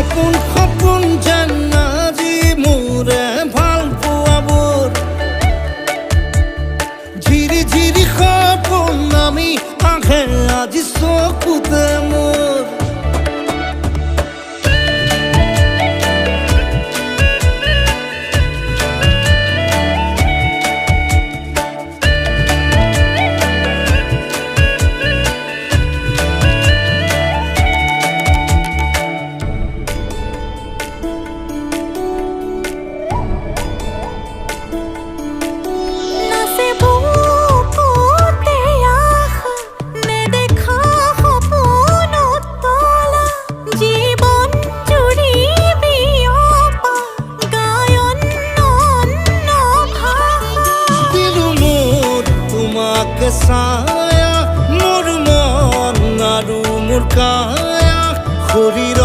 সপোন সপোন যেন আজি মোৰে ভাল পোৱাবোৰ ঝিৰি ঝিৰি সপোন নামি আহে আজি চকুতে মোৰ ছায়া মোৰ মন আৰু মোৰ কায়া শৰীৰ